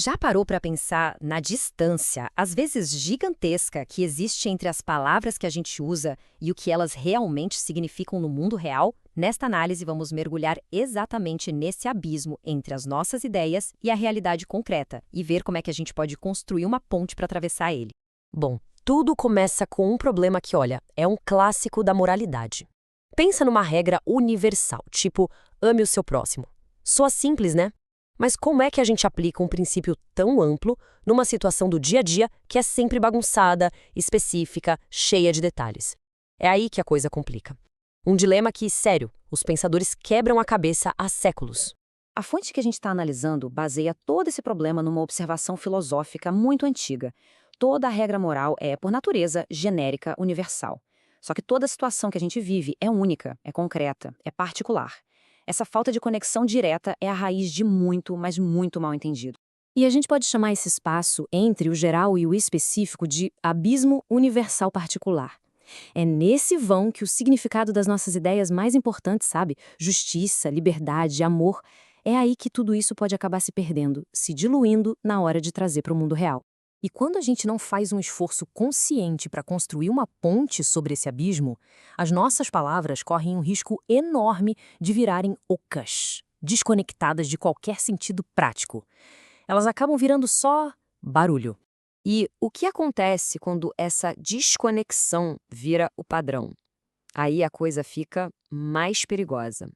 Já parou para pensar na distância, às vezes gigantesca, que existe entre as palavras que a gente usa e o que elas realmente significam no mundo real? Nesta análise, vamos mergulhar exatamente nesse abismo entre as nossas ideias e a realidade concreta e ver como é que a gente pode construir uma ponte para atravessar ele. Bom, tudo começa com um problema que, olha, é um clássico da moralidade. Pensa numa regra universal, tipo, ame o seu próximo. Soa simples, né? Mas como é que a gente aplica um princípio tão amplo numa situação do dia a dia que é sempre bagunçada, específica, cheia de detalhes? É aí que a coisa complica. Um dilema que, sério, os pensadores quebram a cabeça há séculos. A fonte que a gente está analisando baseia todo esse problema numa observação filosófica muito antiga. Toda a regra moral é, por natureza, genérica, universal. Só que toda situação que a gente vive é única, é concreta, é particular. Essa falta de conexão direta é a raiz de muito, mas muito mal entendido. E a gente pode chamar esse espaço entre o geral e o específico de abismo universal particular. É nesse vão que o significado das nossas ideias mais importantes, sabe? Justiça, liberdade, amor. É aí que tudo isso pode acabar se perdendo, se diluindo na hora de trazer para o mundo real. E quando a gente não faz um esforço consciente para construir uma ponte sobre esse abismo, as nossas palavras correm um risco enorme de virarem ocas, desconectadas de qualquer sentido prático. Elas acabam virando só barulho. E o que acontece quando essa desconexão vira o padrão? Aí a coisa fica mais perigosa.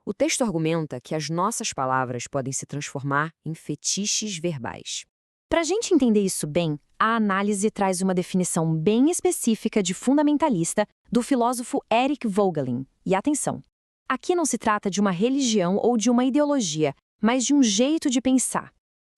O texto argumenta que as nossas palavras podem se transformar em fetiches verbais. Para a gente entender isso bem, a análise traz uma definição bem específica de fundamentalista do filósofo Eric Voegelin. E atenção, aqui não se trata de uma religião ou de uma ideologia, mas de um jeito de pensar.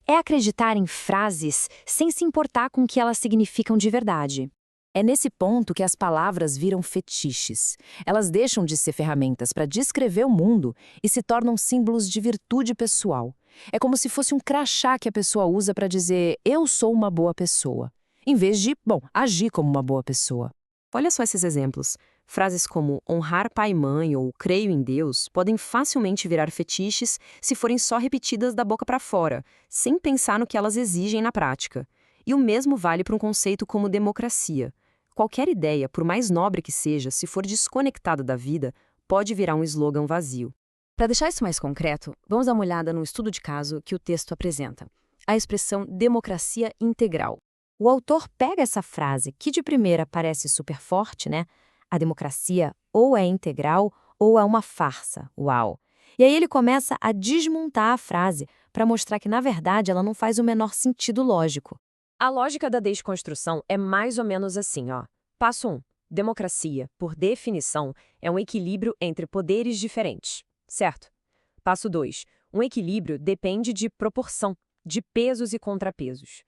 É acreditar em frases sem se importar com o que elas significam de verdade. É nesse ponto que as palavras viram fetiches. Elas deixam de ser ferramentas para descrever o mundo e se tornam símbolos de virtude pessoal. É como se fosse um crachá que a pessoa usa para dizer eu sou uma boa pessoa, em vez de, agir como uma boa pessoa. Olha só esses exemplos. Frases como honrar pai e mãe ou creio em Deus podem facilmente virar fetiches se forem só repetidas da boca para fora, sem pensar no que elas exigem na prática. E o mesmo vale para um conceito como democracia. Qualquer ideia, por mais nobre que seja, se for desconectada da vida, pode virar um slogan vazio. Para deixar isso mais concreto, vamos dar uma olhada no estudo de caso que o texto apresenta. A expressão democracia integral. O autor pega essa frase, que de primeira parece super forte, né? A democracia ou é integral ou é uma farsa. Uau! E aí ele começa a desmontar a frase para mostrar que, na verdade, ela não faz o menor sentido lógico. A lógica da desconstrução é mais ou menos assim, ó. Passo 1. Democracia, por definição, é um equilíbrio entre poderes diferentes, certo? Passo 2. Um equilíbrio depende de proporção, de pesos e contrapesos.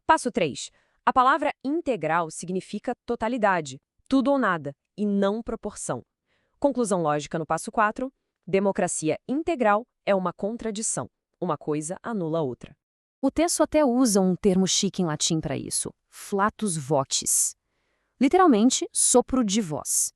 Passo 3. A palavra integral significa totalidade, tudo ou nada, e não proporção. Conclusão lógica no passo 4. Democracia integral é uma contradição. Uma coisa anula a outra. O texto até usa um termo chique em latim para isso, flatus votis. Literalmente, sopro de voz.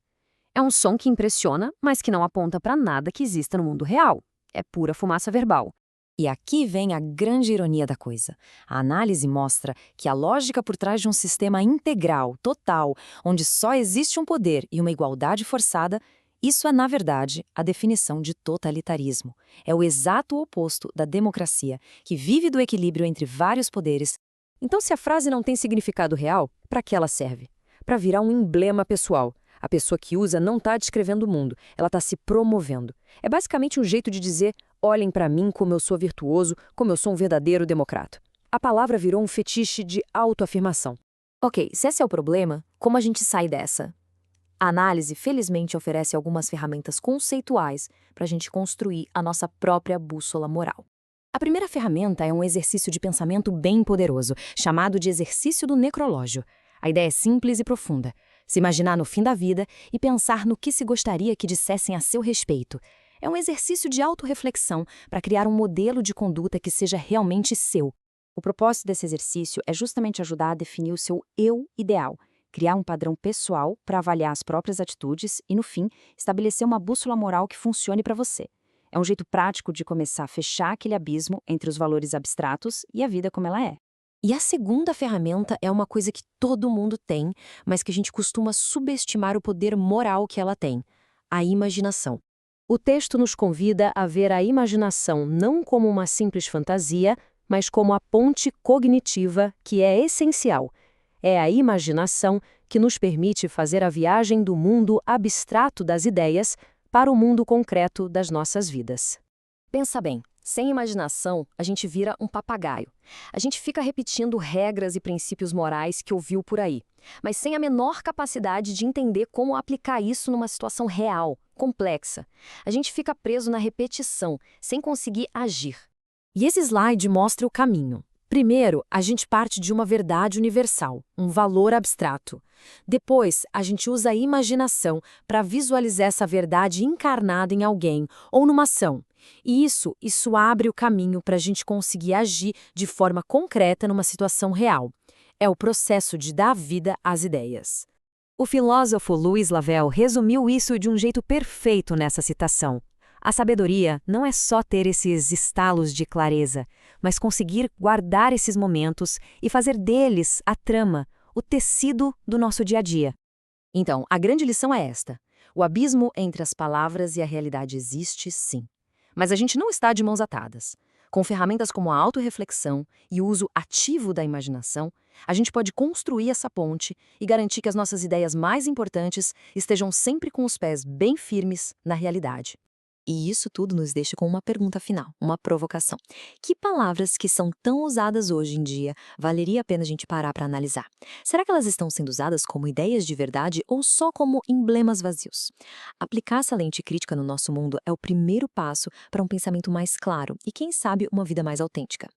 É um som que impressiona, mas que não aponta para nada que exista no mundo real. É pura fumaça verbal. E aqui vem a grande ironia da coisa. A análise mostra que a lógica por trás de um sistema integral, total, onde só existe um poder e uma igualdade forçada, isso é, na verdade, a definição de totalitarismo. É o exato oposto da democracia, que vive do equilíbrio entre vários poderes. Então, se a frase não tem significado real, para que ela serve? Para virar um emblema pessoal. A pessoa que usa não está descrevendo o mundo, ela está se promovendo. É basicamente um jeito de dizer, olhem para mim como eu sou virtuoso, como eu sou um verdadeiro democrata. A palavra virou um fetiche de autoafirmação. Ok, se esse é o problema, como a gente sai dessa? A análise, felizmente, oferece algumas ferramentas conceituais para a gente construir a nossa própria bússola moral. A primeira ferramenta é um exercício de pensamento bem poderoso, chamado de exercício do necrológio. A ideia é simples e profunda. Se imaginar no fim da vida e pensar no que se gostaria que dissessem a seu respeito. É um exercício de autorreflexão para criar um modelo de conduta que seja realmente seu. O propósito desse exercício é justamente ajudar a definir o seu eu ideal, criar um padrão pessoal para avaliar as próprias atitudes e, no fim, estabelecer uma bússola moral que funcione para você. É um jeito prático de começar a fechar aquele abismo entre os valores abstratos e a vida como ela é. E a segunda ferramenta é uma coisa que todo mundo tem, mas que a gente costuma subestimar o poder moral que ela tem: a imaginação. O texto nos convida a ver a imaginação não como uma simples fantasia, mas como a ponte cognitiva que é essencial. É a imaginação que nos permite fazer a viagem do mundo abstrato das ideias para o mundo concreto das nossas vidas. Pensa bem, sem imaginação, a gente vira um papagaio. A gente fica repetindo regras e princípios morais que ouviu por aí, mas sem a menor capacidade de entender como aplicar isso numa situação real, complexa. A gente fica preso na repetição, sem conseguir agir. E esse slide mostra o caminho. Primeiro, a gente parte de uma verdade universal, um valor abstrato. Depois, a gente usa a imaginação para visualizar essa verdade encarnada em alguém ou numa ação. E isso abre o caminho para a gente conseguir agir de forma concreta numa situação real. É o processo de dar vida às ideias. O filósofo Louis Lavelle resumiu isso de um jeito perfeito nessa citação. A sabedoria não é só ter esses estalos de clareza, mas conseguir guardar esses momentos e fazer deles a trama, o tecido do nosso dia a dia. Então, a grande lição é esta: o abismo entre as palavras e a realidade existe, sim. Mas a gente não está de mãos atadas. Com ferramentas como a autorreflexão e o uso ativo da imaginação, a gente pode construir essa ponte e garantir que as nossas ideias mais importantes estejam sempre com os pés bem firmes na realidade. E isso tudo nos deixa com uma pergunta final, uma provocação. Que palavras que são tão usadas hoje em dia valeria a pena a gente parar para analisar? Será que elas estão sendo usadas como ideias de verdade ou só como emblemas vazios? Aplicar essa lente crítica no nosso mundo é o primeiro passo para um pensamento mais claro e, quem sabe, uma vida mais autêntica.